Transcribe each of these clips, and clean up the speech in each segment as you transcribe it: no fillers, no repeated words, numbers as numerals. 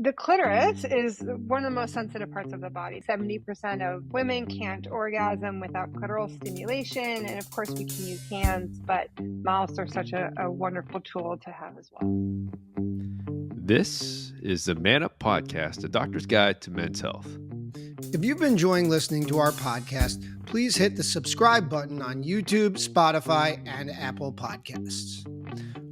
The clitoris is one of the most sensitive parts of the body. 70% of women can't orgasm without clitoral stimulation. And of course, we can use hands, but mouths are such a wonderful tool to have as well. This is the Man Up Podcast, a doctor's guide to men's health. If you've been enjoying listening to our podcast, please hit the subscribe button on YouTube, Spotify, and Apple Podcasts.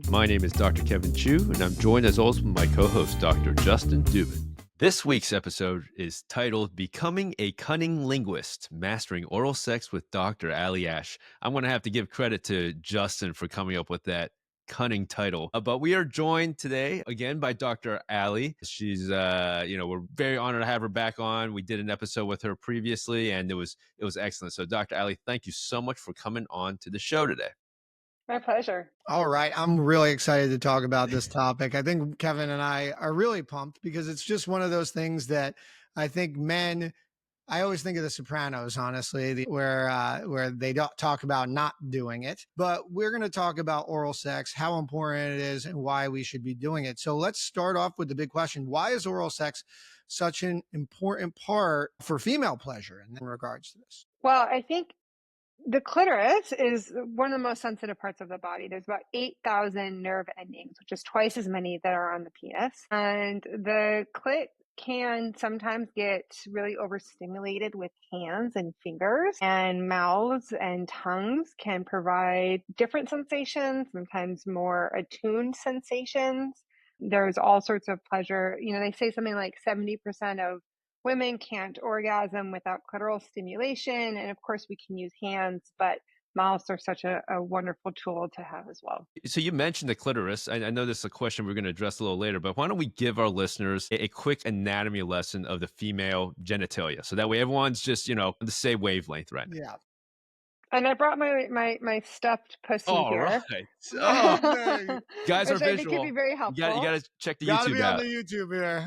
My name is Dr. Kevin Chu, and I'm joined as always with my co-host, Dr. Justin Dubin. This week's episode is titled Becoming a Cunning Linguist, Mastering Oral Sex with Dr. Ali Ash. I'm going to have to give credit to Justin for coming up with that cunning title. But we are joined today again by Dr. Ali. She's, we're very honored to have her back on. We did an episode with her previously, and it was excellent. So, Dr. Ali, thank you so much for coming on to the show today. My pleasure. All right. I'm really excited to talk about this topic. I think Kevin and I are really pumped because it's just one of those things that I think men, I always think of The Sopranos, honestly, where they don't talk about not doing it. But we're going to talk about oral sex, how important it is, and why we should be doing it. So let's start off with the big question. Why is oral sex such an important part for female pleasure in regards to this? Well, I think the clitoris is one of the most sensitive parts of the body. There's about 8,000 nerve endings, which is twice as many that are on the penis. And the clit can sometimes get really overstimulated with hands and fingers, and mouths and tongues can provide different sensations, sometimes more attuned sensations. There's all sorts of pleasure. They say something like 70% of women can't orgasm without clitoral stimulation. And of course, we can use hands, but mouths are such a wonderful tool to have as well. So you mentioned the clitoris. I know this is a question we're going to address a little later, but why don't we give our listeners a quick anatomy lesson of the female genitalia? So that way everyone's just, on the same wavelength right now. Yeah. And I brought my stuffed pussy here. Right. Oh, guys are I think visual. could be very helpful. You got to check the Gotta YouTube be out. on the YouTube here.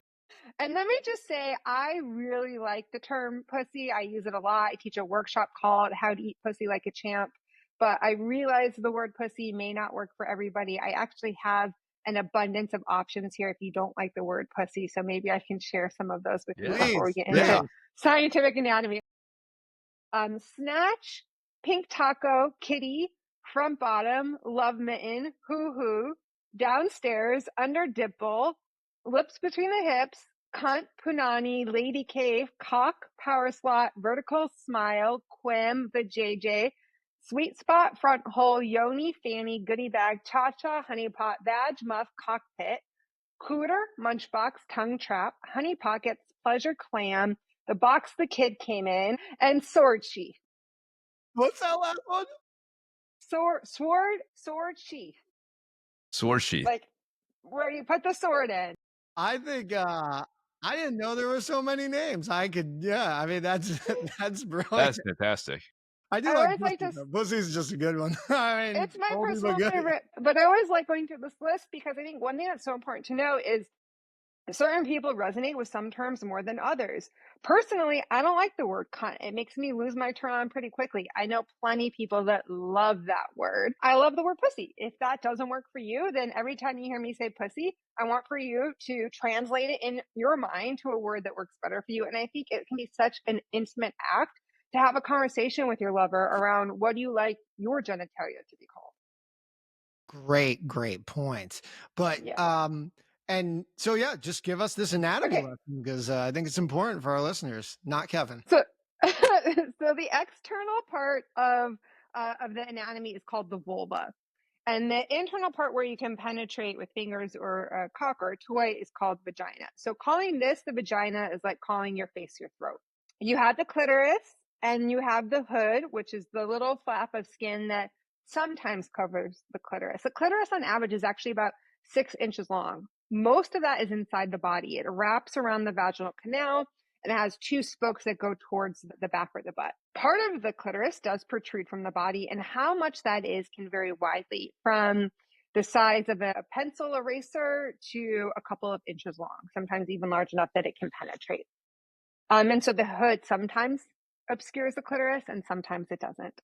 And let me just say, I really like the term pussy. I use it a lot. I teach a workshop called How to Eat Pussy Like a Champ. But I realize the word pussy may not work for everybody. I actually have an abundance of options here if you don't like the word pussy. So maybe I can share some of those with you before we get into scientific anatomy. Snatch, pink taco, kitty, front bottom, love mitten, hoo-hoo, downstairs, under dimple, lips between the hips, cunt, punani, lady cave, cock, power slot, vertical smile, quim, vajayjay, sweet spot, front hole, yoni, fanny, goodie bag, cha-cha, honeypot, vag, muff, cockpit, cooter, munchbox, tongue trap, honey pockets, pleasure clam, the box the kid came in, and sword sheath. What's that last one? Sword sheath. Sword sheath. Like where you put the sword in. I think I didn't know there were so many names. I mean that's brilliant. That's fantastic. I do like pussy. Pussy's just a good one. I mean, it's my personal favorite, but I always like going through this list because I think one thing that's so important to know is certain people resonate with some terms more than others. Personally, I don't like the word cunt. It makes me lose my turn on pretty quickly. I know plenty of people that love that word. I love the word pussy. If that doesn't work for you, then every time you hear me say pussy, I want for you to translate it in your mind to a word that works better for you. And I think it can be such an intimate act to have a conversation with your lover around what do you like your genitalia to be called. Great points. But and so, just give us this anatomy lesson because I think it's important for our listeners, not Kevin. So the external part of the anatomy is called the vulva. And the internal part where you can penetrate with fingers or a cock or a toy is called vagina. So calling this the vagina is like calling your face your throat. You have the clitoris and you have the hood, which is the little flap of skin that sometimes covers the clitoris. The clitoris on average is actually about 6 inches long. Most of that is inside the body. It wraps around the vaginal canal and it has 2 spokes that go towards the back or the butt. Part of the clitoris does protrude from the body, and how much that is can vary widely from the size of a pencil eraser to a couple of inches long, sometimes even large enough that it can penetrate. And so the hood sometimes obscures the clitoris and sometimes it doesn't.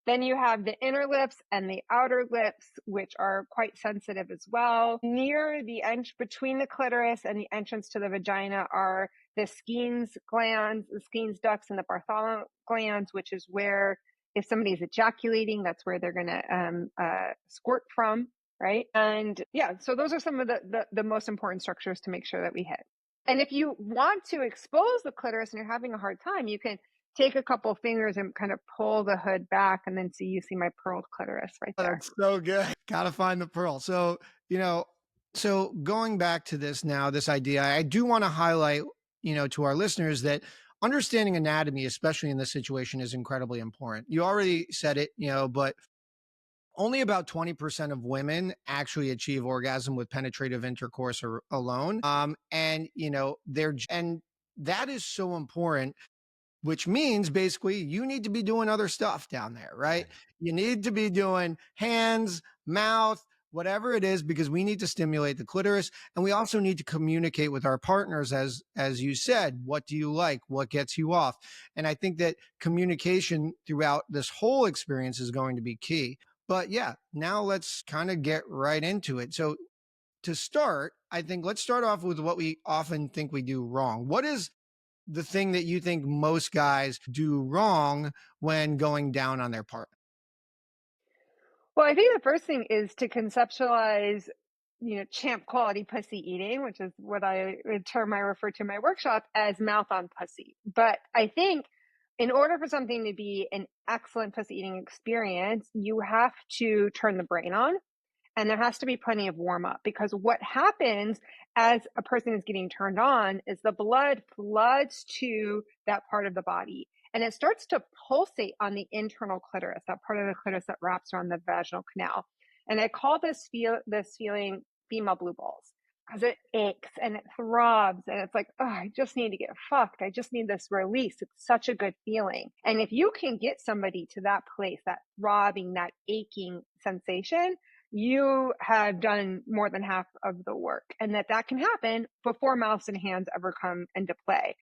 Then you have the inner lips and the outer lips, which are quite sensitive as well. Near the between the clitoris and the entrance to the vagina are the Skene's glands, the Skene's ducts, and the Bartholomew glands, which is where, if somebody's ejaculating, that's where they're going to squirt from, right? And yeah, so those are some of the most important structures to make sure that we hit. And if you want to expose the clitoris and you're having a hard time, you can take a couple of fingers and kind of pull the hood back, and then you see my pearled clitoris right there. That's so good. Gotta find the pearl. So, so going back to this now, this idea, I do want to highlight, to our listeners that understanding anatomy, especially in this situation, is incredibly important. You already said it, but only about 20% of women actually achieve orgasm with penetrative intercourse alone. And that is so important, which means basically you need to be doing other stuff down there, right? You need to be doing hands, mouth, whatever it is, because we need to stimulate the clitoris. And we also need to communicate with our partners, as you said, what do you like? What gets you off? And I think that communication throughout this whole experience is going to be key. But yeah, now let's kind of get right into it. So to start, I think let's start off with what we often think we do wrong. What is the thing that you think most guys do wrong when going down on their partner? Well, I think the first thing is to conceptualize, champ quality pussy eating, which is what a term I refer to in my workshop as mouth on pussy. But I think in order for something to be an excellent pussy eating experience, you have to turn the brain on. And there has to be plenty of warm up, because what happens as a person is getting turned on is the blood floods to that part of the body, and it starts to pulsate on the internal clitoris, that part of the clitoris that wraps around the vaginal canal. And I call this feeling female blue balls, because it aches and it throbs and it's like, oh, I just need to get fucked. I just need this release. It's such a good feeling. And if you can get somebody to that place, that throbbing, that aching sensation, you have done more than half of the work, and that can happen before mouths and hands ever come into play.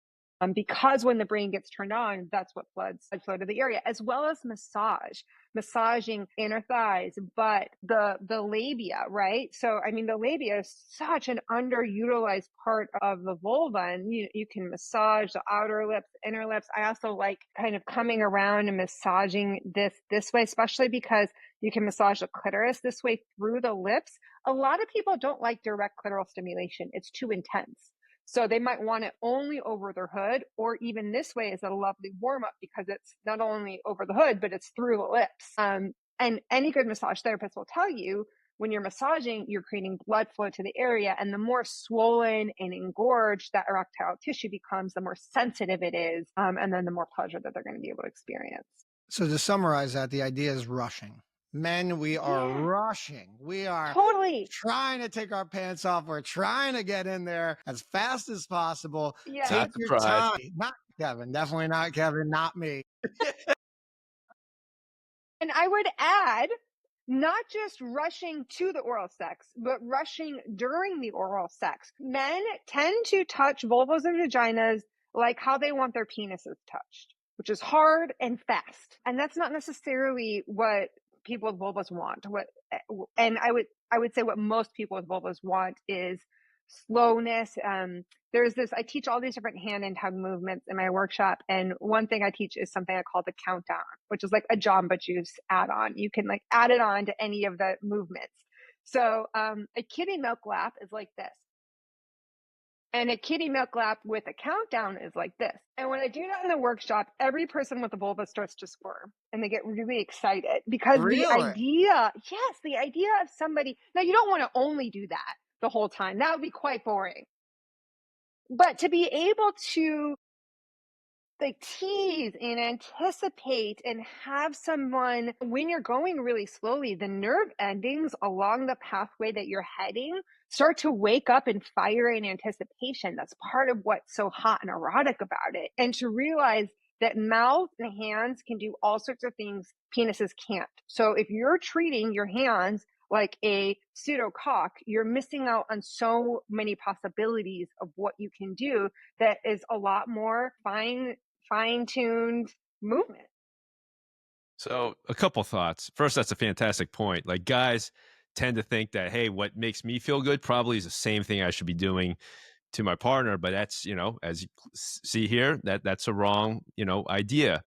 Because when the brain gets turned on, that's what flow to the area, as well as massaging inner thighs, butt, the labia, right? So, I mean, the labia is such an underutilized part of the vulva, and you can massage the outer lips, inner lips. I also like kind of coming around and massaging this way, especially because you can massage the clitoris this way through the lips. A lot of people don't like direct clitoral stimulation. It's too intense. So they might want it only over their hood, or even this way is a lovely warm up, because it's not only over the hood, but it's through the lips. And any good massage therapist will tell you, when you're massaging, you're creating blood flow to the area. And the more swollen and engorged that erectile tissue becomes, the more sensitive it is. And then the more pleasure that they're going to be able to experience. So to summarize that, the idea is rushing. Men, we are rushing. We are totally trying to take our pants off. We're trying to get in there as fast as possible. Yeah. Take your time. Not Kevin. Definitely not Kevin. Not me. And I would add, not just rushing to the oral sex, but rushing during the oral sex. Men tend to touch vulvas and vaginas like how they want their penises touched, which is hard and fast. And that's not necessarily what people with vulvas want. And I would say what most people with vulvas want is slowness. I teach all these different hand and tug movements in my workshop. And one thing I teach is something I call the countdown, which is like a Jamba Juice add-on. You can like add it on to any of the movements. So a kitty milk lap is like this. And a kitty milk lap with a countdown is like this. And when I do that in the workshop, every person with a vulva starts to squirm and they get really excited, because the idea of somebody, now you don't want to only do that the whole time. That would be quite boring. But to be able to like tease and anticipate and have someone, when you're going really slowly, the nerve endings along the pathway that you're heading start to wake up and fire in anticipation. That's part of what's so hot and erotic about it. And to realize that mouth and hands can do all sorts of things penises can't. So if you're treating your hands like a pseudo cock, you're missing out on so many possibilities of what you can do that is a lot more fine-tuned movement. So, a couple thoughts. First, that's a fantastic point. Like, guys tend to think that, hey, what makes me feel good probably is the same thing I should be doing to my partner. But that's, as you see here, that's a wrong, idea.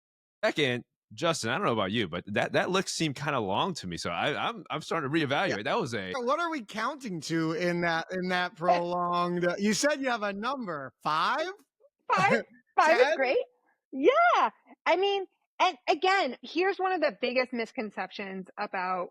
Second, Justin, I don't know about you, but that looks seemed kind of long to me. So I'm starting to Yeah. reevaluate. That was a What are we counting to in that prolonged? You said you have a number 5, Five, five is 10. great. Yeah. I mean, and again, here's one of the biggest misconceptions about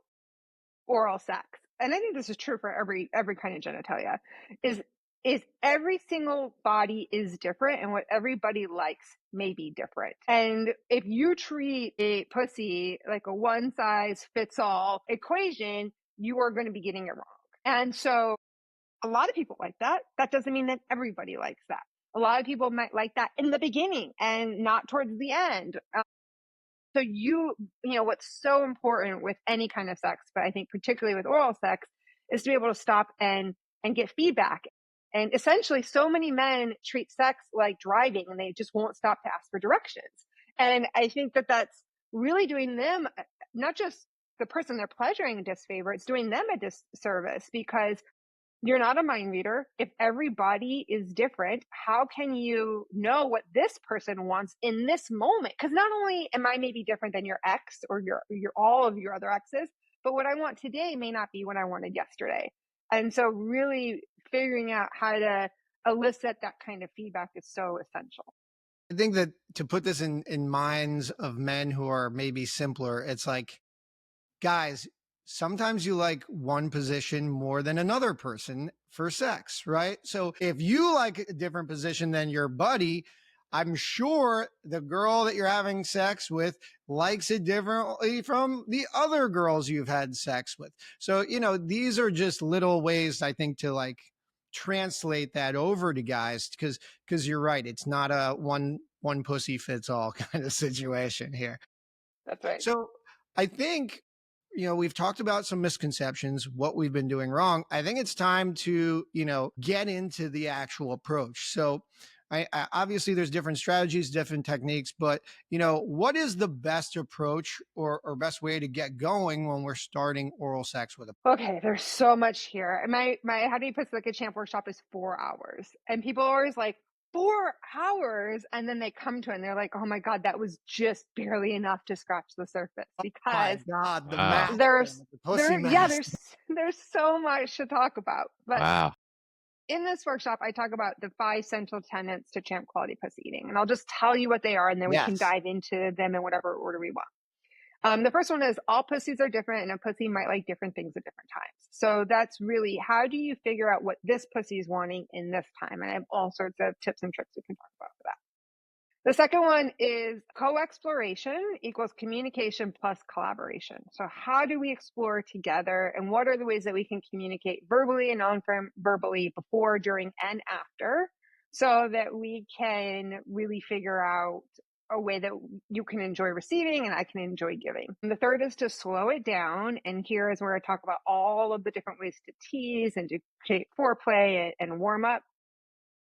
oral sex. And I think this is true for every kind of genitalia is is every single body is different and what everybody likes may be different. And if you treat a pussy like a one size fits all equation, you are going to be getting it wrong. And so a lot of people like that. That doesn't mean that everybody likes that. A lot of people might like that in the beginning and not towards the end. So what's so important with any kind of sex, but I think particularly with oral sex, is to be able to stop and get feedback. And essentially, so many men treat sex like driving, and they just won't stop to ask for directions. And I think that that's really doing them, not just the person they're pleasuring, a disfavor. It's doing them a disservice because you're not a mind reader. If everybody is different, how can you know what this person wants in this moment? Because not only am I maybe different than your ex or your all of your other exes, but what I want today may not be what I wanted yesterday. And so really figuring out how to elicit that kind of feedback is so essential. I think that to put this in minds of men who are maybe simpler, it's like, guys, sometimes you like one position more than another person for sex, right? So if you like a different position than your buddy, I'm sure the girl that you're having sex with likes it differently from the other girls you've had sex with. So, these are just little ways I think to like translate that over to guys because you're right, it's not a one pussy fits all kind of situation here. That's right. So I think, we've talked about some misconceptions, what we've been doing wrong. I think it's time to, get into the actual approach. So obviously there's different strategies, different techniques, but, what is the best approach or best way to get going when we're starting oral sex with a Okay, there's so much here. And my How do you put like a champ workshop is 4 hours. And people are always like, 4 hours. And then they come to it and they're like, oh my God, that was just barely enough to scratch the surface my because God, the wow, master, the pussy master. there's so much to talk about. But wow. in this workshop, I talk about the 5 central tenets to champ quality pussy eating. And I'll just tell you what they are and then we can Yes. dive into them in whatever order we want. The first one is all pussies are different and a pussy might like different things at different times. So that's really, how do you figure out what this pussy is wanting in this time? And I have all sorts of tips and tricks we can talk about for that. The second one is co-exploration equals communication plus collaboration. So how do we explore together and what are the ways that we can communicate verbally and non-verbally before, during, and after so that we can really figure out a way that you can enjoy receiving and I can enjoy giving. And the third is to slow it down. And here is where I talk about all of the different ways to tease and to create foreplay and warm up.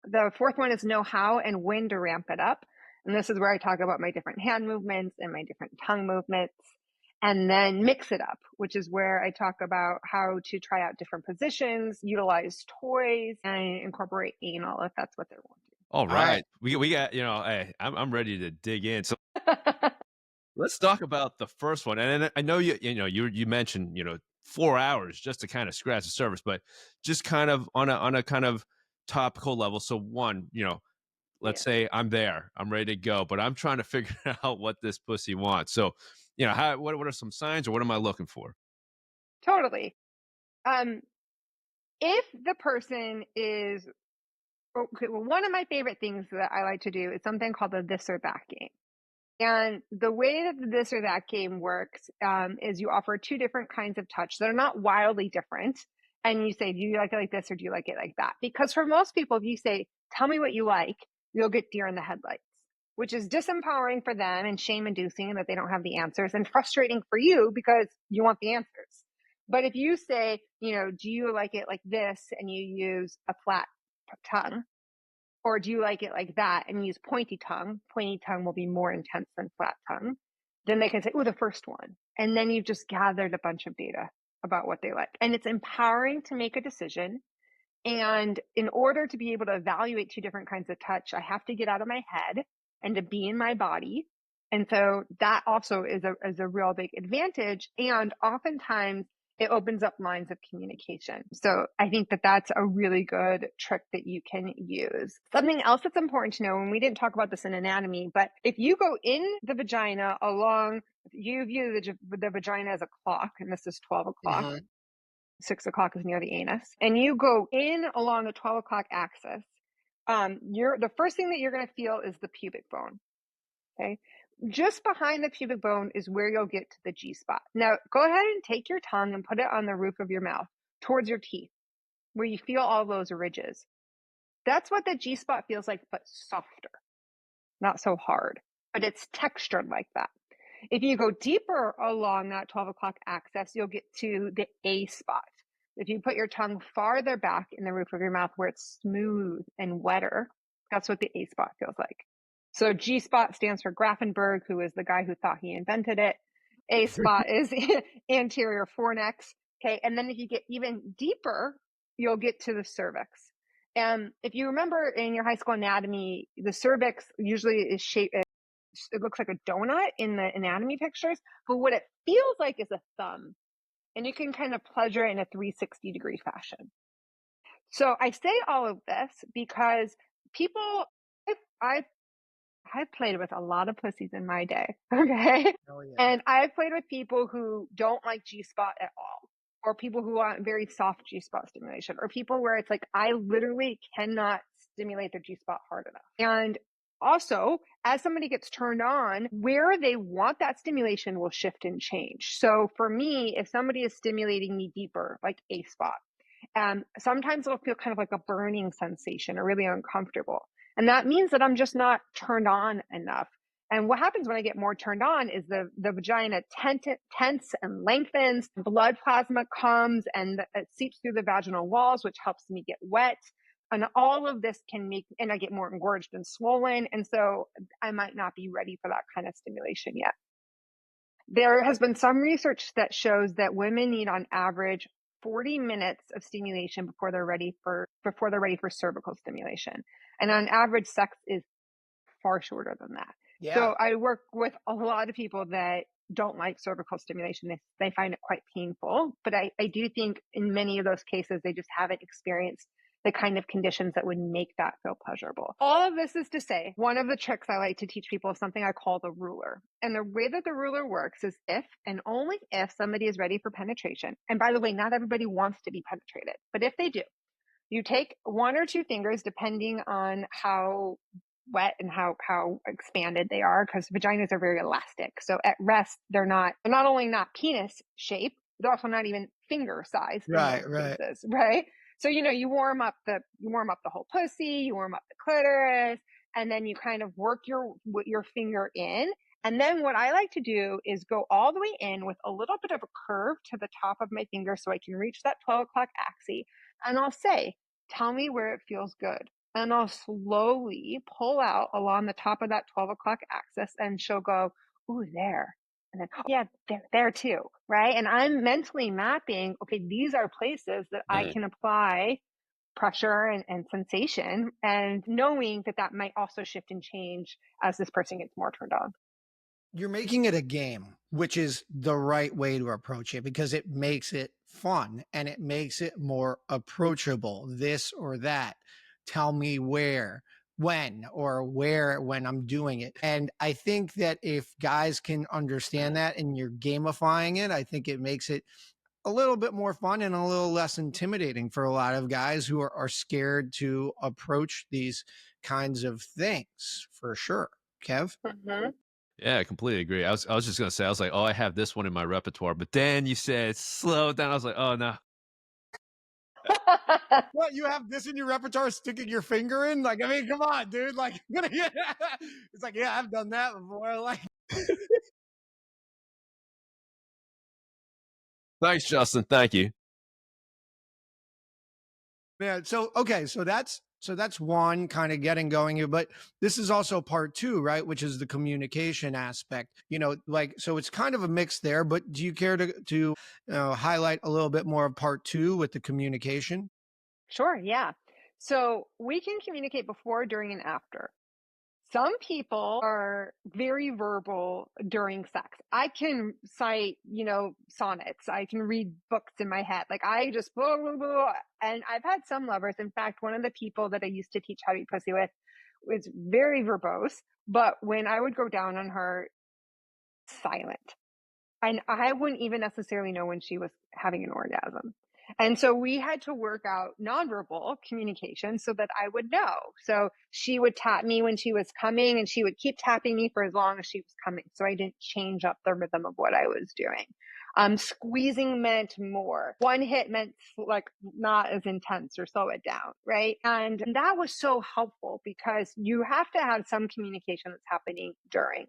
The fourth one is know how and when to ramp it up. And this is where I talk about my different hand movements and my different tongue movements. And then mix it up, which is where I talk about how to try out different positions, utilize toys, and incorporate anal if that's what they're All All right. right. We got, hey, I'm ready to dig in. So wanting. let's talk about the first one. And then I know you mentioned, 4 hours just to kind of scratch the surface, but just kind of on a kind of topical level. So one, let's Yeah, say I'm there, I'm ready to go, but I'm trying to figure out what this pussy wants. So, what are some signs or what am I looking for? totally. Um, if the person is okay, well, one of my favorite things that I like to do is something called the this or that game. And the way that the this or that game works is you offer two different kinds of touch that are not wildly different. And you say, do you like it like this or do you like it like that? Because for most people, if you say, tell me what you like, you'll get deer in the headlights, which is disempowering for them and shame inducing that they don't have the answers and frustrating for you because you want the answers. But if you say, do you like it like this and you use a flat tongue, or do you like it like that and use pointy tongue? Pointy tongue will be more intense than flat tongue. then they can say, oh, the first one. And then you've just gathered a bunch of data about what they like. And it's empowering to make a decision. And in order to be able to evaluate two different kinds of touch, I have to get out of my head and to be in my body. And so that also is a real big advantage. And oftentimes it opens up lines of communication. So I think that that's a really good trick that you can use. Something else that's important to know, and we didn't talk about this in anatomy, but if you go in the vagina along, you view the vagina as a clock, and this is 12 o'clock. 6 o'clock is near the anus, and you go in along the 12 o'clock axis, the first thing that you're going to feel is the pubic bone. Okay. Just behind the pubic bone is where you'll get to the G spot. Now, go ahead and take your tongue and put it on the roof of your mouth towards your teeth, where you feel all those ridges. That's what the G spot feels like, but softer, not so hard, but it's textured like that. If you go deeper along that 12 o'clock axis, you'll get to the A spot. If you put your tongue farther back in the roof of your mouth where it's smooth and wetter, that's what the A spot feels like. So G spot stands for Grafenberg, who is the guy who thought he invented it. A spot is anterior fornix. Okay. And then if you get even deeper, you'll get to the cervix. And if you remember in your high school anatomy, the cervix usually is shaped, it looks like a donut in the anatomy pictures, but what it feels like is a thumb. And you can kind of pleasure it in a 360-degree fashion. So I say all of this because people, I've played with a lot of pussies in my day, okay? Oh, yeah. And I've played with people who don't like G-spot at all, or people who want very soft G-spot stimulation, or people where it's like, I literally cannot stimulate their G-spot hard enough. And also, as somebody gets turned on, where they want that stimulation will shift and change. So for me, if somebody is stimulating me deeper, like A spot, sometimes it'll feel kind of like a burning sensation or really uncomfortable. And that means that I'm just not turned on enough. And what happens when I get more turned on is the vagina tense and lengthens, blood plasma comes and it seeps through the vaginal walls, which helps me get wet. And all of this can make, and I get more engorged and swollen. And so I might not be ready for that kind of stimulation yet. There has been some research that shows that women need on average 40 minutes of stimulation before they're ready for cervical stimulation. And on average, sex is far shorter than that. Yeah. So I work with a lot of people that don't like cervical stimulation. They find it quite painful, but I do think in many of those cases, they just haven't experienced the kind of conditions that would make that feel pleasurable. All of this is to say, one of the tricks I like to teach people is something I call the ruler. And the way that the ruler works is if and only if somebody is ready for penetration. And by the way, not everybody wants to be penetrated, but if they do, you take one or two fingers, depending on how wet and how expanded they are, because vaginas are very elastic. So at rest, they're not only not penis shape, they're also not even finger size in most cases, right? So you warm up the whole pussy, you warm up the clitoris, and then you kind of work your finger in. And then what I like to do is go all the way in with a little bit of a curve to the top of my finger so I can reach that 12 o'clock axis. And I'll say, tell me where it feels good. And I'll slowly pull out along the top of that 12 o'clock axis, and she'll go, ooh, there. And then, oh, yeah, there too, right? And I'm mentally mapping, okay, these are places that I can apply pressure and sensation, and knowing that might also shift and change as this person gets more turned on. You're making it a game, which is the right way to approach it because it makes it fun and it makes it more approachable. This or that. Tell me where, when, or where when I'm doing it. And I think that if guys can understand that and you're gamifying it, I think it makes it a little bit more fun and a little less intimidating for a lot of guys who are scared to approach these kinds of things, for sure. Kev? Mm-hmm. Yeah, I completely agree. I was just gonna say, I was like, oh, I have this one in my repertoire, but then you said slow down. I was like, oh no. What, you have this in your repertoire, sticking your finger in? Like, I mean, come on, dude. Like, it's like, yeah, I've done that before. Like, Thanks, Justin. Thank you. man. So, okay. So that's So that's one kind of getting going here, but this is also part two, right? Which is the communication aspect. Like, so it's kind of a mix there. But do you care to highlight a little bit more of part two with the communication? Sure, yeah. So we can communicate before, during, and after. Some people are very verbal during sex. I can cite, sonnets. I can read books in my head. Like I just blah, blah, blah. And I've had some lovers. In fact, one of the people that I used to teach how to eat pussy with was very verbose. But when I would go down on her, silent. And I wouldn't even necessarily know when she was having an orgasm. And so we had to work out nonverbal communication so that I would know. So she would tap me when she was coming, and she would keep tapping me for as long as she was coming. So I didn't change up the rhythm of what I was doing. Squeezing meant more. One hit meant like not as intense, or slow it down, right? And that was so helpful because you have to have some communication that's happening during.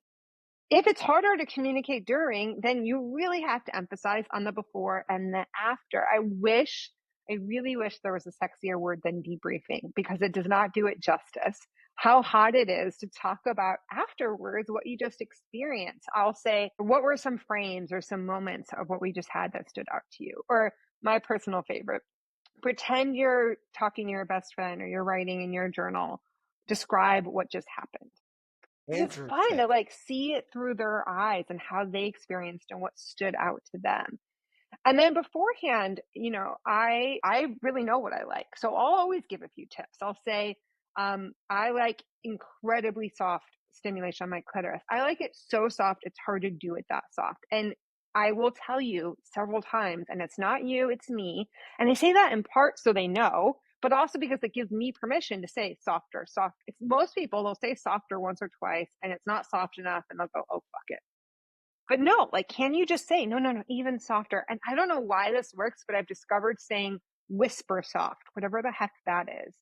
If it's harder to communicate during, then you really have to emphasize on the before and the after. I really wish there was a sexier word than debriefing, because it does not do it justice. How hot it is to talk about afterwards what you just experienced. I'll say, what were some frames or some moments of what we just had that stood out to you? Or my personal favorite, pretend you're talking to your best friend or you're writing in your journal. Describe what just happened. It's fun Interesting. to like see it through their eyes and how they experienced and what stood out to them. And then beforehand, I really know what I like. So I'll always give a few tips. I'll say, I like incredibly soft stimulation on my clitoris. I like it so soft, it's hard to do it that soft. And I will tell you several times, and it's not you, it's me. And I say that in part so they know, but also because it gives me permission to say softer, soft. It's most people, they'll say softer once or twice, and it's not soft enough, and they'll go, oh, fuck it. But no, like, can you just say, no, no, no, even softer? And I don't know why this works, but I've discovered saying whisper soft, whatever the heck that is,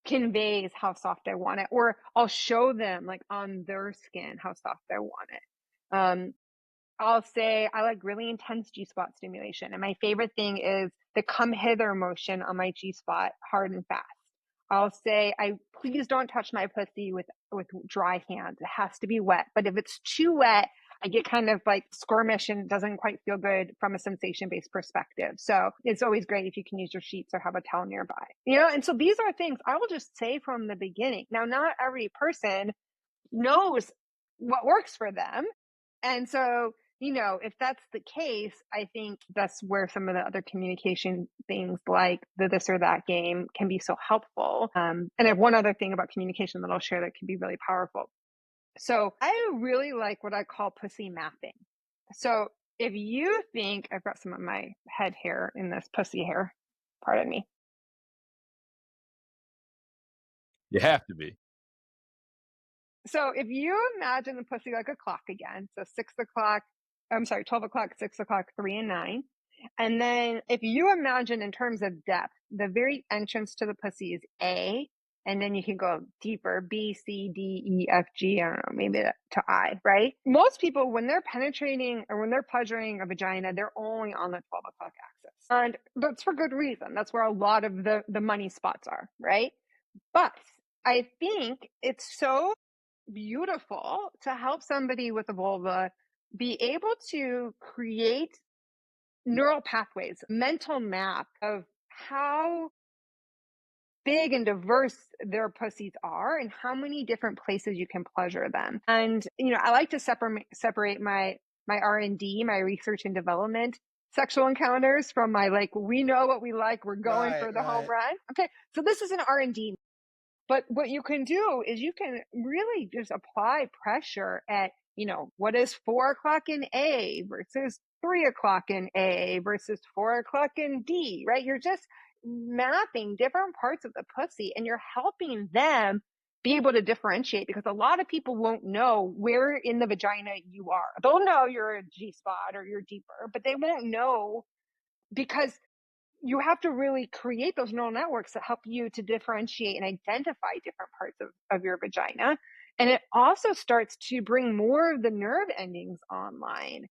conveys how soft I want it. Or I'll show them like on their skin how soft I want it. I'll say I like really intense G spot stimulation. And my favorite thing is the come hither motion on my G spot, hard and fast. I'll say, please don't touch my pussy with dry hands. It has to be wet. But if it's too wet, I get kind of like squirmish and it doesn't quite feel good from a sensation based perspective. So it's always great if you can use your sheets or have a towel nearby, and so these are things I will just say from the beginning. Now, not every person knows what works for them. And so, if that's the case, I think that's where some of the other communication things like the this or that game can be so helpful. And I have one other thing about communication that I'll share that can be really powerful. So I really like what I call pussy mapping. So if you think, I've got some of my head hair in this pussy hair, pardon me. You have to be. So if you imagine the pussy like a clock again, so 6 o'clock, I'm sorry, 12 o'clock, 6 o'clock, 3 and 9. And then if you imagine in terms of depth, the very entrance to the pussy is A, and then you can go deeper, B, C, D, E, F, G, I don't know, maybe to I, right? Most people, when they're penetrating or when they're pleasuring a vagina, they're only on the 12 o'clock axis. And that's for good reason. That's where a lot of the money spots are, right? But I think it's so beautiful to help somebody with a vulva be able to create neural pathways, mental map of how big and diverse their pussies are and how many different places you can pleasure them. And I like to separate my R&D, my research and development sexual encounters from my like, we know what we like, we're going Right, for the home right. run. Okay, so this is an R&D. But what you can do is you can really just apply pressure at, what is 4 o'clock in A versus 3 o'clock in A versus 4 o'clock in D, right? You're just mapping different parts of the pussy and you're helping them be able to differentiate, because a lot of people won't know where in the vagina you are. They'll know you're a G spot or you're deeper, but they won't know, because you have to really create those neural networks that help you to differentiate and identify different parts of your vagina. And it also starts to bring more of the nerve endings online.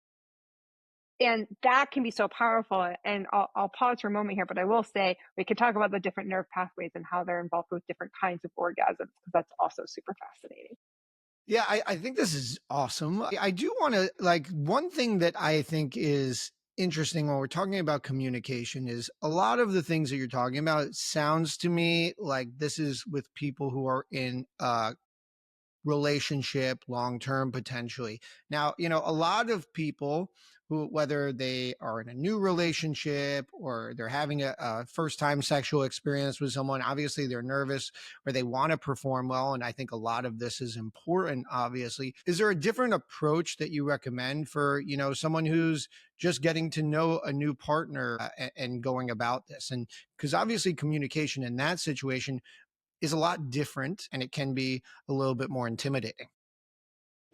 And that can be so powerful. And I'll pause for a moment here, but I will say we could talk about the different nerve pathways and how they're involved with different kinds of orgasms, because that's also super fascinating. Yeah, I think this is awesome. I do want to, like, one thing that I think is interesting when we're talking about communication is a lot of the things that you're talking about sounds to me like this is with people who are in relationship long term potentially. Now, a lot of people who, whether they are in a new relationship or they're having a first time sexual experience with someone, obviously they're nervous or they want to perform well. And I think a lot of this is important, obviously. Is there a different approach that you recommend for, someone who's just getting to know a new partner and going about this? And because obviously communication in that situation is a lot different and it can be a little bit more intimidating.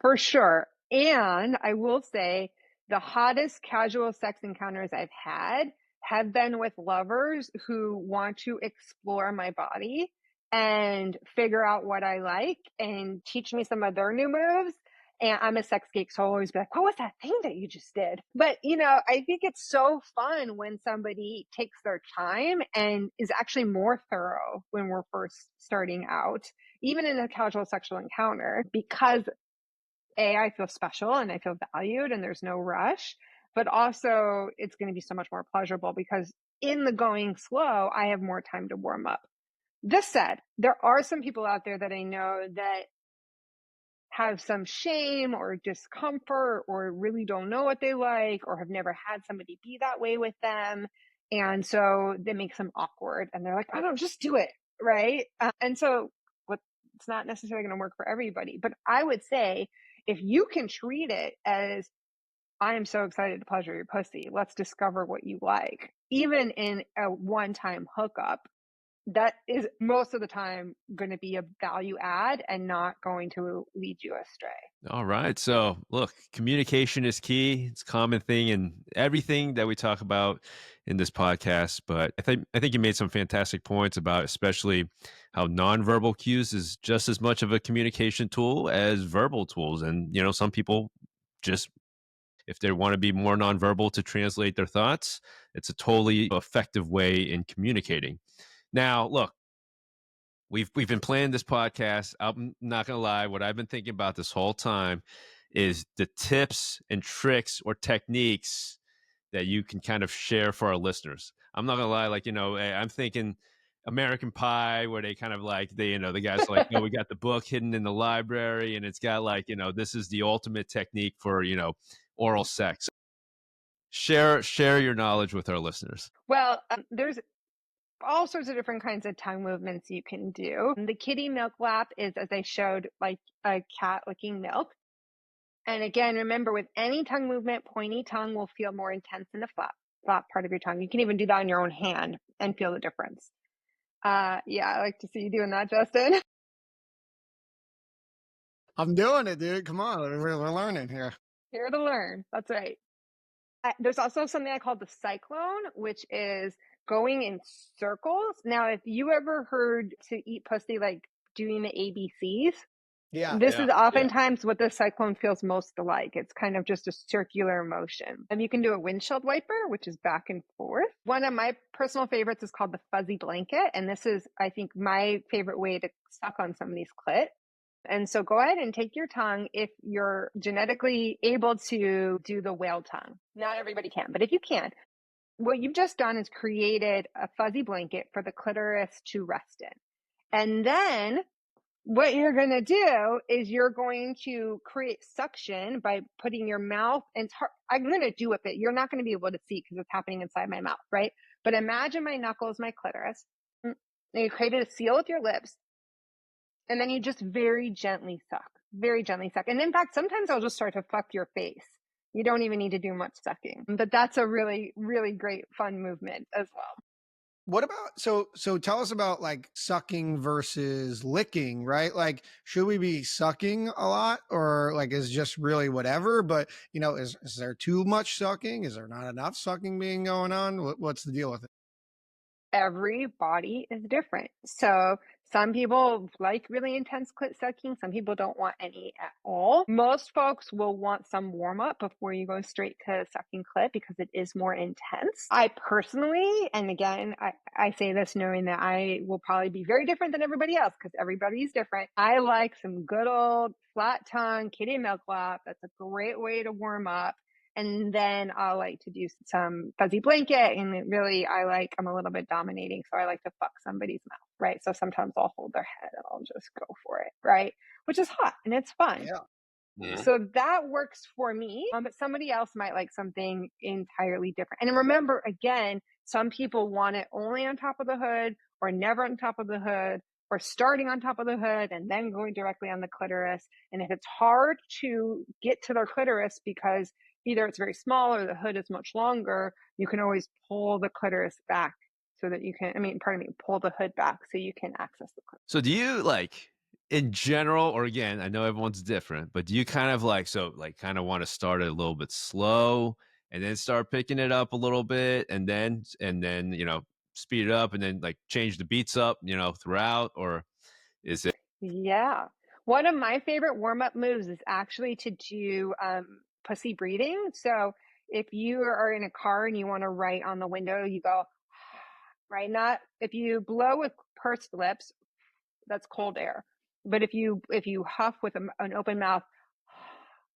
For sure. And I will say the hottest casual sex encounters I've had have been with lovers who want to explore my body and figure out what I like and teach me some of their new moves. And I'm a sex geek, so I'll always be like, what was that thing that you just did? But, I think it's so fun when somebody takes their time and is actually more thorough when we're first starting out, even in a casual sexual encounter, because I feel special and I feel valued and there's no rush, but also it's going to be so much more pleasurable because in the going slow, I have more time to warm up. This said, there are some people out there that I know that have some shame or discomfort or really don't know what they like or have never had somebody be that way with them. And so that makes them awkward and they're like, I don't just do it. Right. And so it's not necessarily going to work for everybody, but I would say if you can treat it as I am so excited to pleasure your pussy, let's discover what you like, even in a one-time hookup, that is most of the time going to be a value add and not going to lead you astray. All right. So, look, communication is key. It's a common thing in everything that we talk about in this podcast. But I think you made some fantastic points about especially how nonverbal cues is just as much of a communication tool as verbal tools. And, some people just, if they want to be more nonverbal to translate their thoughts, it's a totally effective way in communicating. Now, look, we've been planning this podcast. I'm not gonna lie, what I've been thinking about this whole time is the tips and tricks or techniques that you can kind of share for our listeners. I'm not gonna lie, like, I'm thinking American Pie, where they kind of like the guys are like, we got the book hidden in the library, and it's got like, this is the ultimate technique for oral sex. Share your knowledge with our listeners. Well, there's all sorts of different kinds of tongue movements you can do. The kitty milk lap is, as I showed, like a cat licking milk. And again, remember, with any tongue movement, pointy tongue will feel more intense in the flat part of your tongue. You can even do that on your own hand and feel the difference. Yeah, I like to see you doing that, Justin. I'm doing it, dude. Come on, we're learning here. Here to learn. That's right. There's also something I call the cyclone, which is going in circles. Now, if you ever heard to eat pussy like doing the ABCs, this is oftentimes what the cyclone feels most like. It's kind of just a circular motion. And you can do a windshield wiper, which is back and forth. One of my personal favorites is called the fuzzy blanket. And this is, I think, my favorite way to suck on somebody's clit. And so go ahead and take your tongue if you're genetically able to do the whale tongue. Not everybody can, but if you can, what you've just done is created a fuzzy blanket for the clitoris to rest in. And then what you're going to do is you're going to create suction by putting your mouth, and I'm going to do it, but you're not going to be able to see because it's happening inside my mouth, right? But imagine my knuckles, my clitoris, and you created a seal with your lips. And then you just very gently suck. And in fact, sometimes I'll just start to fuck your face. You don't even need to do much sucking. But that's a really, really great fun movement as well. What about, so tell us about like sucking versus licking, right? Like, should we be sucking a lot or like is just really whatever? But, is there too much sucking? Is there not enough sucking being going on? What's the deal with it? Every body is different. So Some people like really intense clit sucking. Some people don't want any at all. Most folks will want some warm up before you go straight to sucking clit because it is more intense. I personally, and again, I say this knowing that I will probably be very different than everybody else because everybody's different. I like some good old flat tongue kitty milk lap. That's a great way to warm up. And then I'll like to do some fuzzy blanket. And I'm a little bit dominating. So I like to fuck somebody's mouth, right? So sometimes I'll hold their head and I'll just go for it, right? Which is hot and it's fun. Yeah. Mhm. So that works for me. But somebody else might like something entirely different. And remember, again, some people want it only on top of the hood or never on top of the hood, or starting on top of the hood and then going directly on the clitoris. And if it's hard to get to their clitoris because either it's very small or the hood is much longer, you can always pull the clitoris back so that you can, pull the hood back so you can access the clitoris. So do you like in general, or again, I know everyone's different, but do you kind of want to start it a little bit slow and then start picking it up a little bit and then, speed it up and then like change the beats up, throughout, or is it? Yeah. One of my favorite warm-up moves is actually to do pussy breathing. So if you are in a car and you want to write on the window, you go, right? Not if you blow with pursed lips, that's cold air. But if you huff with an open mouth,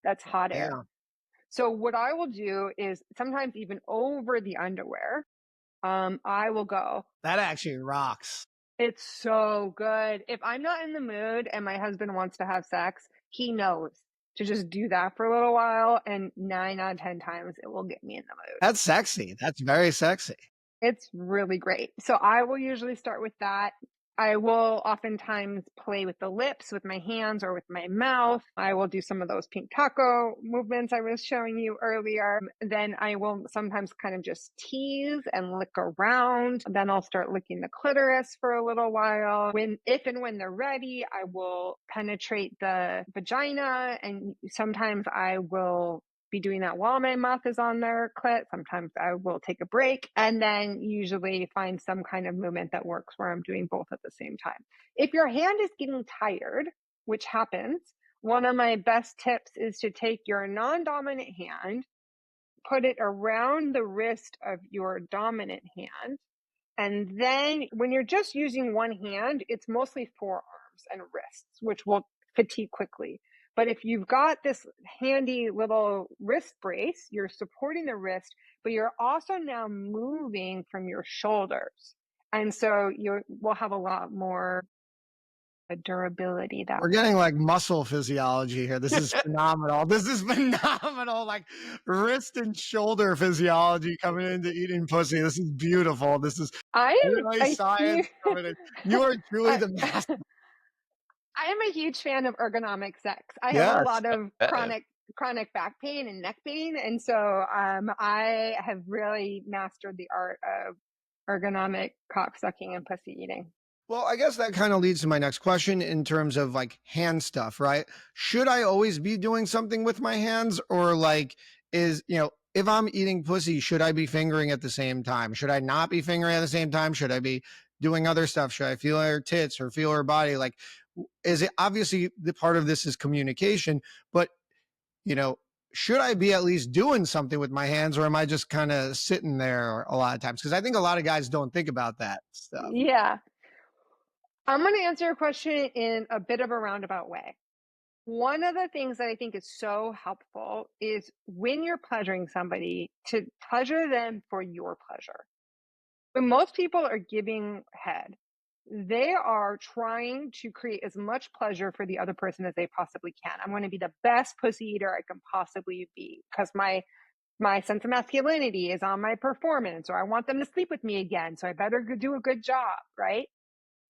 that's hot air. Yeah. So what I will do is sometimes even over the underwear, I will go, That actually rocks. it's so good. If I'm not in the mood and my husband wants to have sex, he knows to just do that for a little while. And 9 out of 10 times it will get me in the mood. That's sexy. That's very sexy. It's really great. So I will usually start with that. I will oftentimes play with the lips with my hands or with my mouth. I will do some of those pink taco movements I was showing you earlier. Then I will sometimes kind of just tease and lick around. Then I'll start licking the clitoris for a little while. If and when they're ready, I will penetrate the vagina, and sometimes I will be doing that while my mouth is on their clit. Sometimes I will take a break and then usually find some kind of movement that works where I'm doing both at the same time. If your hand is getting tired, which happens, one of my best tips is to take your non-dominant hand, put it around the wrist of your dominant hand. And then when you're just using one hand, it's mostly forearms and wrists, which will fatigue quickly. But if you've got this handy little wrist brace, you're supporting the wrist, but you're also now moving from your shoulders. And so you will have a lot more durability that We're way. getting like muscle physiology here. This is phenomenal. This is phenomenal. Like wrist and shoulder physiology coming into eating pussy. This is beautiful. This is I am really a science huge, coming in. You are truly I, the master. I am a huge fan of ergonomic sex. I have a Yes. lot of chronic back pain and neck pain, and so I have really mastered the art of ergonomic cock sucking and pussy eating. Well, I guess that kind of leads to my next question in terms of like hand stuff, right? Should I always be doing something with my hands, or like if I'm eating pussy, should I be fingering at the same time? Should I not be fingering at the same time? Should I be doing other stuff? Should I feel her tits or feel her body? Like, is it obviously the part of this is communication, but you know, should I be at least doing something with my hands, or am I just kind of sitting there a lot of times? Because I think a lot of guys don't think about that stuff. Yeah. I'm going to answer your question in a bit of a roundabout way. One of the things that I think is so helpful is when you're pleasuring somebody, to pleasure them for your pleasure. When most people are giving head, they are trying to create as much pleasure for the other person as they possibly can. I'm going to be the best pussy eater I can possibly be because my sense of masculinity is on my performance, or I want them to sleep with me again, so I better do a good job, right?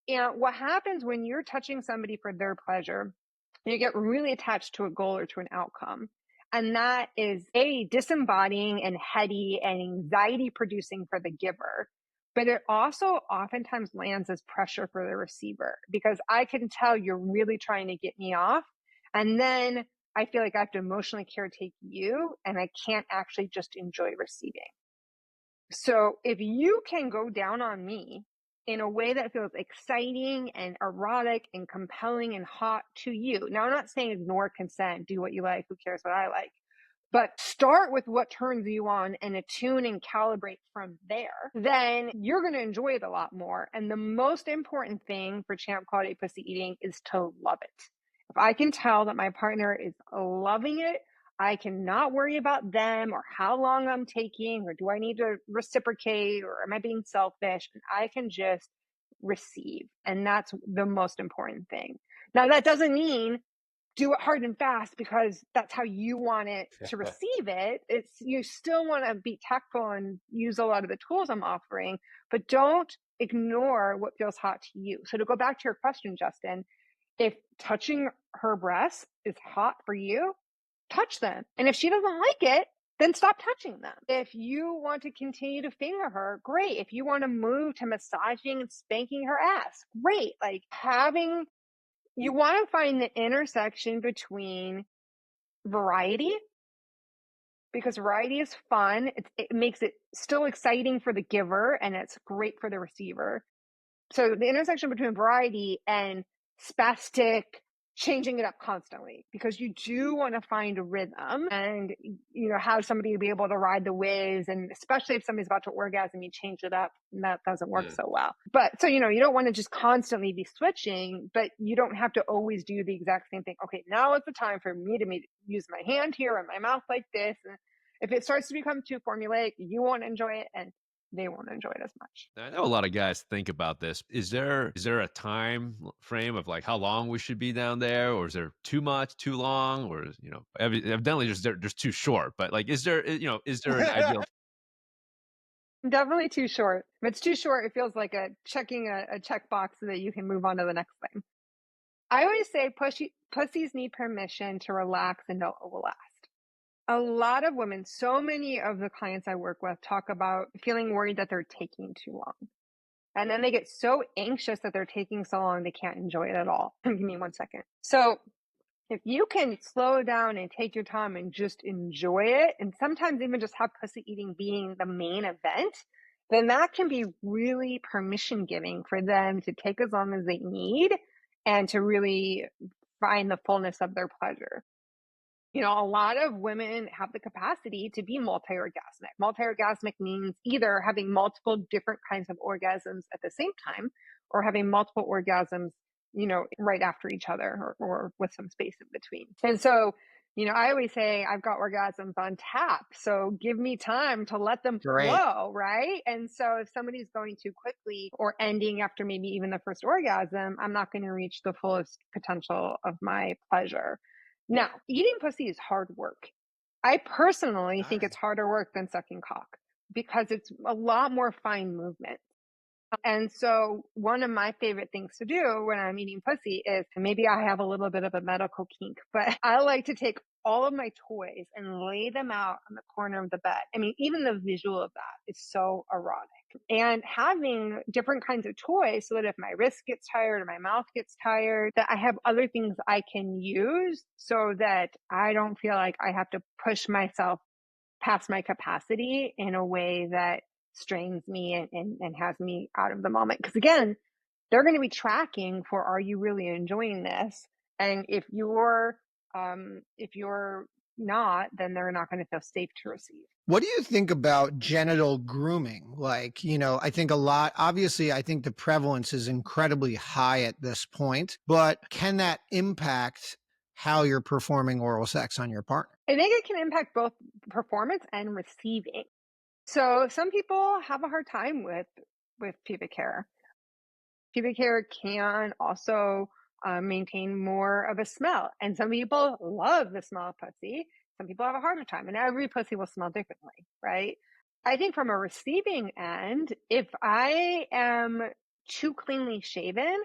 And what happens when you're touching somebody for their pleasure, you get really attached to a goal or to an outcome. And that is disembodying and heady and anxiety producing for the giver. But it also oftentimes lands as pressure for the receiver, because I can tell you're really trying to get me off. And then I feel like I have to emotionally caretake you, and I can't actually just enjoy receiving. So if you can go down on me in a way that feels exciting and erotic and compelling and hot to you. Now, I'm not saying ignore consent, do what you like, who cares what I like. But start with what turns you on and attune and calibrate from there. Then you're going to enjoy it a lot more. And the most important thing for champ quality pussy eating is to love it. If I can tell that my partner is loving it, I cannot worry about them or how long I'm taking or do I need to reciprocate or am I being selfish? And I can just receive. And that's the most important thing. Now, that doesn't mean do it hard and fast because that's how you want it to receive it. It's you still want to be tactful and use a lot of the tools I'm offering, but don't ignore what feels hot to you. So to go back to your question, Justin, if touching her breasts is hot for you, touch them. And if she doesn't like it, then stop touching them. If you want to continue to finger her, great. If you want to move to massaging and spanking her ass, great. Like you want to find the intersection between variety, because variety is fun. It makes it still exciting for the giver and it's great for the receiver. So the intersection between variety and spastic, changing it up constantly, because you do want to find a rhythm and, have somebody to be able to ride the waves. And especially if somebody's about to orgasm, you change it up and that doesn't work so well. But so, you don't want to just constantly be switching, but you don't have to always do the exact same thing. Okay, now is the time for me to use my hand here and my mouth like this. And if it starts to become too formulaic, you won't enjoy it and they won't enjoy it as much. I know a lot of guys think about this. Is there a time frame of like how long we should be down there, or is there too much, too long, or evidently there's too short? But like, is there an ideal? Definitely too short. If it's too short, it feels like checking a checkbox so that you can move on to the next thing. I always say pussies need permission to relax and know it will last. A lot of women, so many of the clients I work with talk about feeling worried that they're taking too long. And then they get so anxious that they're taking so long, they can't enjoy it at all. Give me 1 second. So if you can slow down and take your time and just enjoy it, and sometimes even just have pussy eating being the main event, then that can be really permission giving for them to take as long as they need and to really find the fullness of their pleasure. A lot of women have the capacity to be multi-orgasmic. Multi-orgasmic means either having multiple different kinds of orgasms at the same time or having multiple orgasms, right after each other or with some space in between. And so, I always say I've got orgasms on tap. So give me time to let them flow, right? And so if somebody's going too quickly or ending after maybe even the first orgasm, I'm not going to reach the fullest potential of my pleasure. Now, eating pussy is hard work. I personally think it's harder work than sucking cock because it's a lot more fine movement. And so one of my favorite things to do when I'm eating pussy is, maybe I have a little bit of a medical kink, but I like to take all of my toys and lay them out on the corner of the bed. I mean, even the visual of that is so erotic. And having different kinds of toys so that if my wrist gets tired or my mouth gets tired, that I have other things I can use so that I don't feel like I have to push myself past my capacity in a way that strains me and has me out of the moment. Because again, they're going to be tracking for, are you really enjoying this? And if you're not, then they're not going to feel safe to receive. What do you think about genital grooming? Like, I think obviously, I think the prevalence is incredibly high at this point, but can that impact how you're performing oral sex on your partner? I think it can impact both performance and receiving. So some people have a hard time with pubic hair. Pubic hair can also maintain more of a smell. And some people love the smell of pussy. Some people have a harder time, and every pussy will smell differently, right? I think from a receiving end, if I am too cleanly shaven,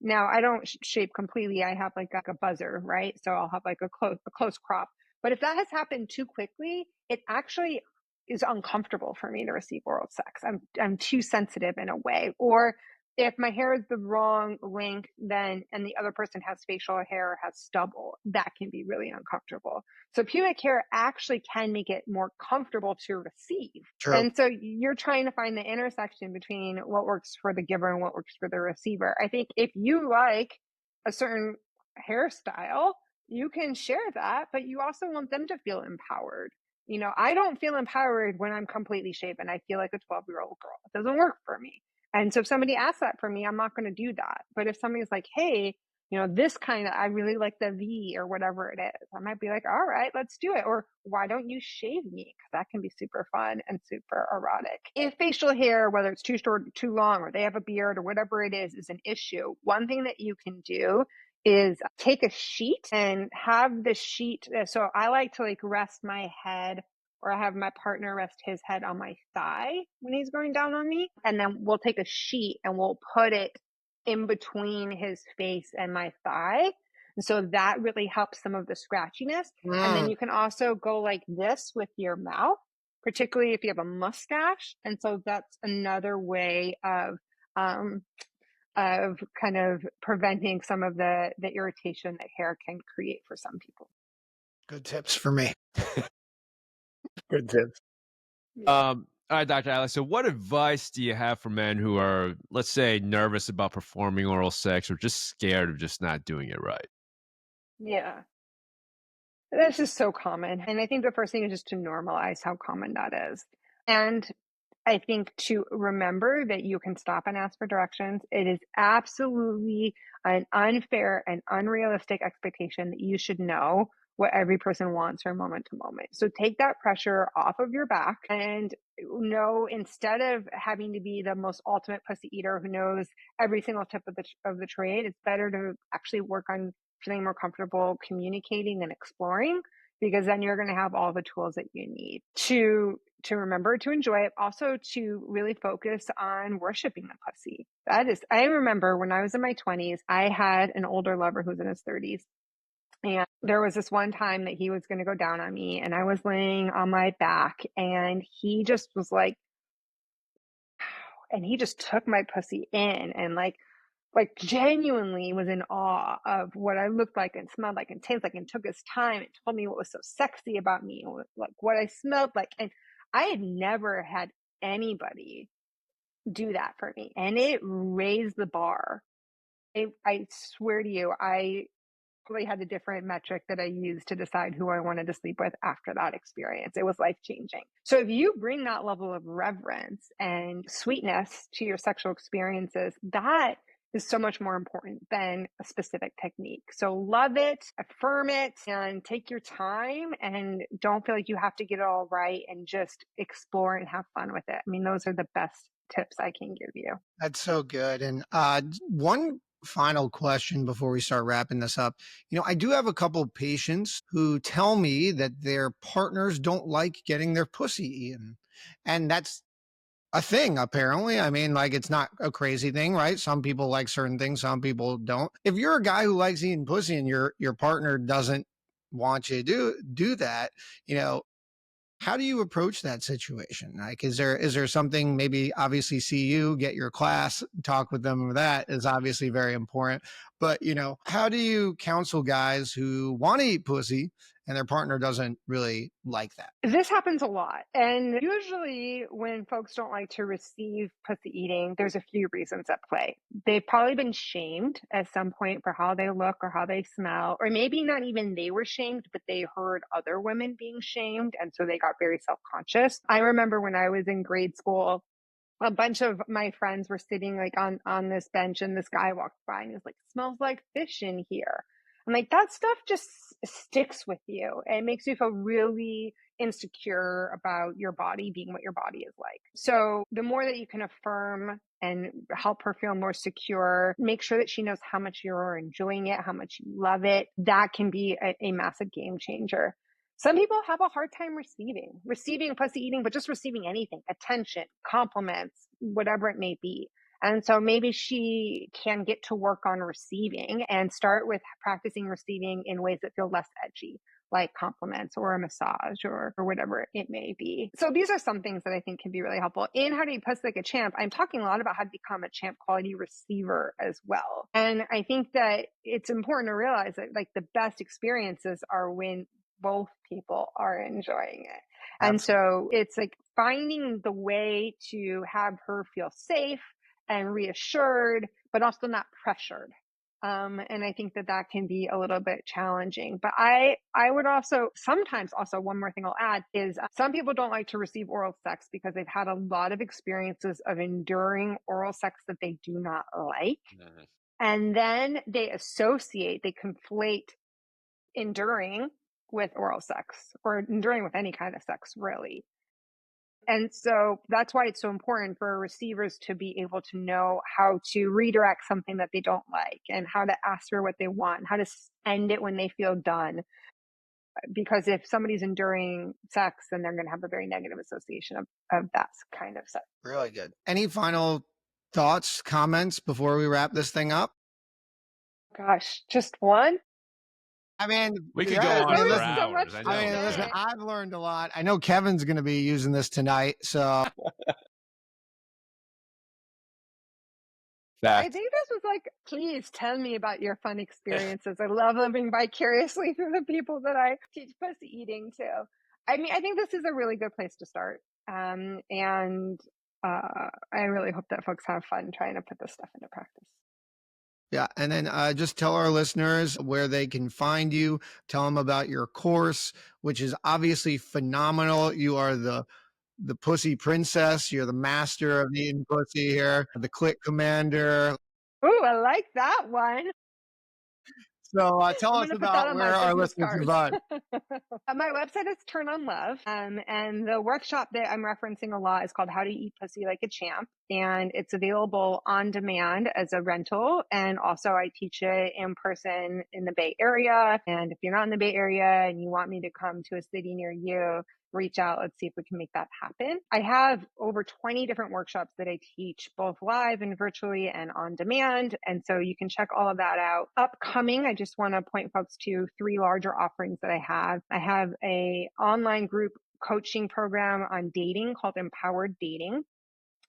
now I don't shave completely. I have like a buzzer, right? So I'll have like a close crop. But if that has happened too quickly, it actually is uncomfortable for me to receive oral sex. I'm too sensitive in a way, or if my hair is the wrong length, then, and the other person has facial hair or has stubble, that can be really uncomfortable. So pubic hair actually can make it more comfortable to receive. True. And so you're trying to find the intersection between what works for the giver and what works for the receiver. I think if you like a certain hairstyle, you can share that, but you also want them to feel empowered. You know, I don't feel empowered when I'm completely shaven. I feel like a 12-year-old girl. It doesn't work for me. And so if somebody asks that for me, I'm not going to do that. But if somebody's like, hey, you know, this kind of, I really like the V or whatever it is, I might be like, all right, let's do it. Or why don't you shave me? Because that can be super fun and super erotic. If facial hair, whether it's too short, too long, or they have a beard or whatever it is an issue, one thing that you can do is take a sheet and have the sheet. So I like to like rest my head, or I have my partner rest his head on my thigh when he's going down on me. And then we'll take a sheet and we'll put it in between his face and my thigh. And so that really helps some of the scratchiness. And then you can also go like this with your mouth, particularly if you have a mustache. And so that's another way of kind of preventing some of the irritation that hair can create for some people. Good tips for me. Good tips. All right, Dr. Alex. So what advice do you have for men who are, let's say, nervous about performing oral sex or just scared of just not doing it right? Yeah. This is so common. And I think the first thing is just to normalize how common that is. And I think to remember that you can stop and ask for directions. It is absolutely an unfair and unrealistic expectation that you should know what every person wants from moment to moment. So take that pressure off of your back and know, instead of having to be the most ultimate pussy eater who knows every single tip of the trade, it's better to actually work on feeling more comfortable communicating and exploring, because then you're going to have all the tools that you need to remember to enjoy it. Also to really focus on worshiping the pussy. I remember when I was in my 20s, I had an older lover who was in his 30s. And there was this one time that he was going to go down on me, and I was laying on my back, and he just was like, and he just took my pussy in and like genuinely was in awe of what I looked like and smelled like and tasted like, and took his time and told me what was so sexy about me and like what I smelled like. And I had never had anybody do that for me, and it raised the bar. I swear to you, I probably had a different metric that I used to decide who I wanted to sleep with after that experience. It was life-changing. So if you bring that level of reverence and sweetness to your sexual experiences, that is so much more important than a specific technique. So love it, affirm it, and take your time, and don't feel like you have to get it all right, and just explore and have fun with it. I mean, those are the best tips I can give you. That's so good. And one final question before we start wrapping this up. You know, I do have a couple of patients who tell me that their partners don't like getting their pussy eaten. And that's a thing, apparently. I mean, like, it's not a crazy thing, right? Some people like certain things, some people don't. If you're a guy who likes eating pussy and your partner doesn't want you to do that, you know, how do you approach that situation? Like, is there something, maybe obviously see you, get your class, talk with them? That is obviously very important. But, you know, how do you counsel guys who want to eat pussy and their partner doesn't really like that? This happens a lot. And usually when folks don't like to receive pussy eating, there's a few reasons at play. They've probably been shamed at some point for how they look or how they smell, or maybe not even they were shamed, but they heard other women being shamed. And so they got very self-conscious. I remember when I was in grade school, a bunch of my friends were sitting like on this bench, and this guy walked by and he was like, "Smells like fish in here." I'm like, that stuff just sticks with you. It makes you feel really insecure about your body being what your body is like. So the more that you can affirm and help her feel more secure, make sure that she knows how much you're enjoying it, how much you love it, that can be a massive game changer. Some people have a hard time receiving pussy eating, but just receiving anything, attention, compliments, whatever it may be. And so maybe she can get to work on receiving and start with practicing receiving in ways that feel less edgy, like compliments or a massage or whatever it may be. So these are some things that I think can be really helpful. In How to Eat Pussy Like a Champ, I'm talking a lot about how to become a champ quality receiver as well. And I think that it's important to realize that like the best experiences are when both people are enjoying it. And so it's like finding the way to have her feel safe and reassured, but also not pressured. And I think that that can be a little bit challenging. But I would also sometimes also one more thing I'll add is some people don't like to receive oral sex because they've had a lot of experiences of enduring oral sex that they do not like. Mhm. And then they conflate enduring with oral sex or enduring with any kind of sex, really. And so that's why it's so important for receivers to be able to know how to redirect something that they don't like and how to ask for what they want, how to end it when they feel done. Because if somebody's enduring sex, then they're going to have a very negative association of that kind of sex. Really good. Any final thoughts, comments before we wrap this thing up? Gosh, just one? I mean, We could yeah, go on I mean, for listen, so much hours. I to know. I mean, say. listen, I've learned a lot. I know Kevin's going to be using this tonight. So I Fact. think this was like, please tell me about your fun experiences. I love living vicariously through the people that I teach pussy eating to. I mean, I think this is a really good place to start. And I really hope that folks have fun trying to put this stuff into practice. yeah. And then just tell our listeners where they can find you. Tell them about your course, which is obviously phenomenal. You are the pussy princess. You're the master of eating pussy here, the click commander. Ooh, I like that one. So tell I'm us going to put that about on where my our business listeners can card. find. My website is Turn on Love. And the workshop that I'm referencing a lot is called How to Eat Pussy Like a Champ. And it's available on demand as a rental. And also I teach it in person in the Bay Area. And if you're not in the Bay Area and you want me to come to a city near you, reach out. Let's see if we can make that happen. I have over 20 different workshops that I teach both live and virtually and on demand. And so you can check all of that out. Upcoming, I just want to point folks to 3 larger offerings that I have. I have a online group coaching program on dating called Empowered Dating.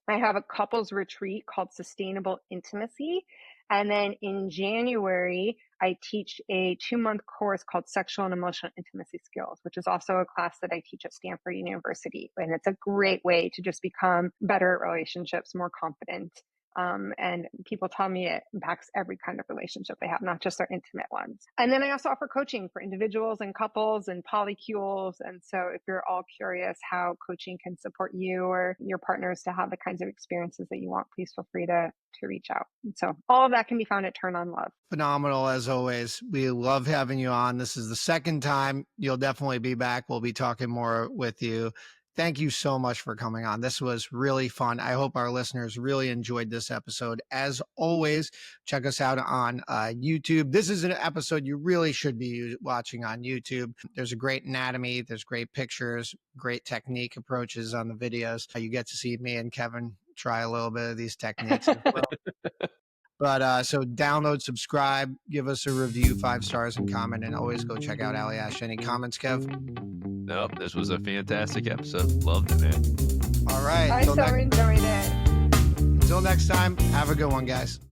I have a couples retreat called Sustainable Intimacy. And then in January, I teach a 2-month course called Sexual and Emotional Intimacy Skills, which is also a class that I teach at Stanford University. And it's a great way to just become better at relationships, more confident. And people tell me it impacts every kind of relationship they have, not just their intimate ones. And then I also offer coaching for individuals and couples and polycules. And so if you're all curious how coaching can support you or your partners to have the kinds of experiences that you want, please feel free to reach out. And so all of that can be found at Turn on Love. Phenomenal as always. We love having you on. This is the second time. You'll definitely be back. We'll be talking more with you. Thank you so much for coming on. This was really fun. I hope our listeners really enjoyed this episode. As always, check us out on YouTube. This is an episode you really should be watching on YouTube. There's a great anatomy. There's great pictures, great technique approaches on the videos. You get to see me and Kevin try a little bit of these techniques as well. But so download, subscribe, give us a review, 5 stars, and comment, and always go check out Ali Ash. Any comments, Kev? Nope, this was a fantastic episode. Loved it, man. All right. I so enjoyed it. Until next time, have a good one, guys.